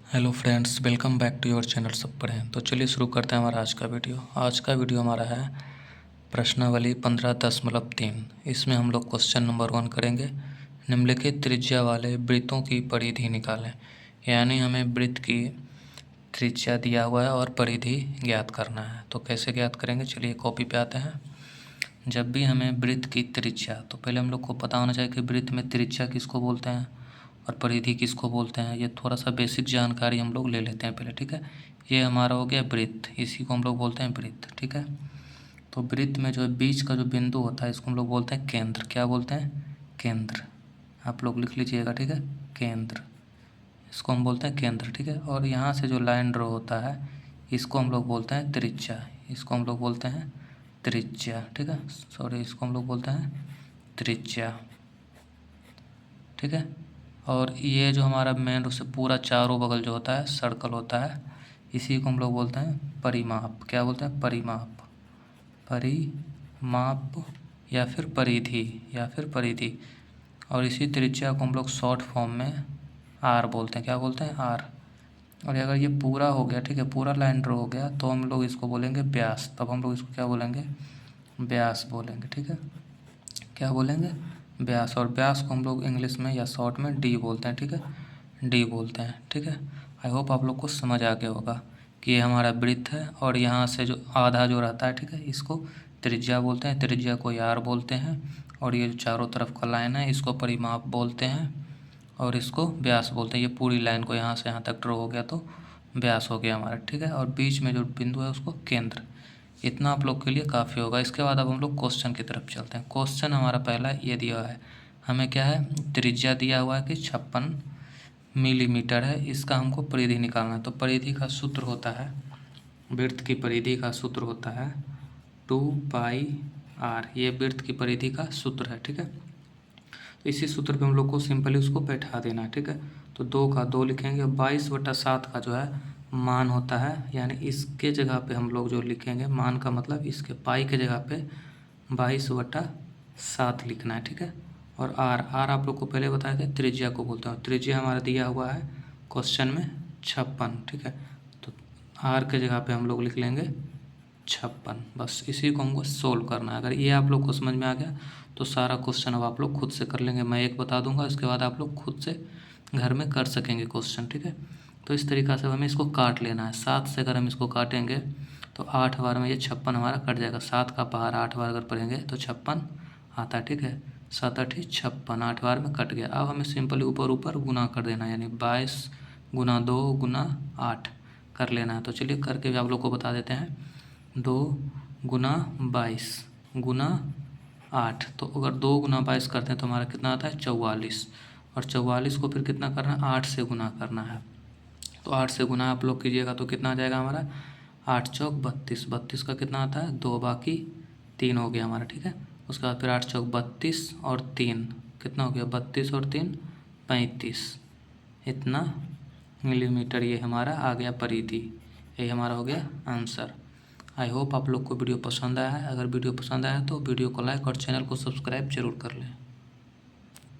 Hello friends, welcome back to your channel सब पढ़ें। तो चलिए शुरू करते हैं हमारा आज का वीडियो हमारा है प्रश्नावली 15.3। इसमें हम लोग क्वेश्चन नंबर 1 करेंगे। निम्नलिखित त्रिज्या वाले वृत्तों की परिधि निकालें। यानी हमें वृत्त की त्रिज्या दिया हुआ है और परिधि ज्ञात करना है। तो कैसे ज्ञात करेंगे, चलिए कॉपी पे आते हैं। जब भी हमें वृत्त की त्रिज्या, तो पहले हम लोग को पता होना चाहिए कि वृत्त में त्रिज्या किसको बोलते हैं और परिधि किसको बोलते हैं। ये थोड़ा सा बेसिक जानकारी हम लोग ले लेते हैं पहले, ठीक है। ये हमारा हो गया वृत्त, इसी को हम लोग बोलते हैं वृत्त, ठीक है। तो वृत्त में जो है बीच का जो बिंदु होता है इसको हम लोग बोलते हैं केंद्र। क्या बोलते हैं? केंद्र। आप लोग लिख लीजिएगा, ठीक है, केंद्र, इसको हम बोलते हैं केंद्र, ठीक है। और यहाँ से जो लाइन ड्रॉ होता है इसको हम लोग बोलते हैं त्रिज्या, इसको हम लोग बोलते हैं त्रिज्या, ठीक है। सॉरी, इसको हम लोग बोलते हैं त्रिज्या, ठीक है। और ये जो हमारा मेन उससे पूरा चारों बगल जो होता है सर्कल होता है, इसी को हम लोग बोलते हैं परिमाप। क्या बोलते हैं? परिमाप, परिमाप या फिर परिधि। और इसी त्रिज्या को हम लोग शॉर्ट फॉर्म में आर बोलते हैं। क्या बोलते हैं? आर। और अगर ये पूरा हो गया, ठीक है, पूरा लाइन ड्रॉ हो गया, तो हम लोग इसको बोलेंगे व्यास। तब हम लोग इसको क्या बोलेंगे? व्यास बोलेंगे, ठीक है। क्या बोलेंगे? व्यास। और व्यास को हम लोग इंग्लिश में या शॉर्ट में डी बोलते हैं, ठीक है, डी बोलते हैं, ठीक है। आई होप आप लोग को समझ आ गया होगा कि ये हमारा वृत्त है और यहाँ से जो आधा जो रहता है, ठीक है, इसको त्रिज्या बोलते हैं, त्रिज्या को यार बोलते हैं। और ये जो चारों तरफ का लाइन है इसको परिमाप बोलते हैं और इसको व्यास बोलते हैं। ये पूरी लाइन को यहाँ से यहाँ तक ड्रॉ हो गया तो व्यास हो गया हमारा, ठीक है। और बीच में जो बिंदु है उसको केंद्र। इतना आप लोग के लिए काफ़ी होगा। इसके बाद अब हम लोग क्वेश्चन की तरफ चलते हैं। क्वेश्चन हमारा पहला ये दिया है, हमें क्या है, त्रिज्या दिया हुआ है कि 56 मिलीमीटर है, इसका हमको परिधि निकालना है। तो परिधि का सूत्र होता है, वृत्त की परिधि का सूत्र होता है 2πr। ये वृत्त की परिधि का सूत्र है, ठीक है। तो इसी सूत्र पे हम लोग को सिंपली उसको बैठा देना है, ठीक है। तो 2 का 2 लिखेंगे, 22/7 का जो है मान होता है, यानी इसके जगह पे हम लोग जो लिखेंगे, मान का मतलब इसके पाई के जगह पे 22/7 लिखना है, ठीक है। और आर आप लोग को पहले बताए थे त्रिज्या को बोलते हैं। त्रिज्या हमारा दिया हुआ है क्वेश्चन में 56, ठीक है। तो आर के जगह पे हम लोग लिख लेंगे 56। बस इसी को हमको सोल्व करना है। अगर ये आप लोग को समझ में आ गया तो सारा क्वेश्चन अब आप लोग खुद से कर लेंगे। मैं एक बता दूंगा, इसके बाद आप लोग खुद से घर में कर सकेंगे क्वेश्चन, ठीक है। तो इस तरीक़ा से हमें इसको काट लेना है। 7 से अगर हम इसको काटेंगे तो 8 बार में ये 56 हमारा कट जाएगा। 7 का पहाड़ 8 बार अगर पढ़ेंगे तो 56 आता है, ठीक है। 7 8 56, 8 बार में कट गया। अब हमें सिंपली ऊपर ऊपर गुना कर देना है, यानी 22 गुना 2 गुना 8 कर लेना है। तो चलिए करके भी आप लोग को बता देते हैं। 2 गुना 22 गुना 8, तो अगर 2 गुना 22 करते हैं तो हमारा कितना आता है? 44। और 44 को फिर कितना करना है? 8 से गुना करना है। तो 8 से गुना आप लोग कीजिएगा तो कितना आ जाएगा हमारा? 8 चौक 32। 32 का कितना आता है? 2 बाकी 3 हो गया हमारा, ठीक है। उसके बाद फिर 8 चौक 32 और 3 कितना हो गया? 32 और 3 35। इतना मिलीमीटर ये हमारा आ गया परिधि। यही हमारा हो गया आंसर। आई होप आप लोग को वीडियो पसंद आया है। अगर वीडियो पसंद आया तो वीडियो को लाइक और चैनल को सब्सक्राइब जरूर कर लें।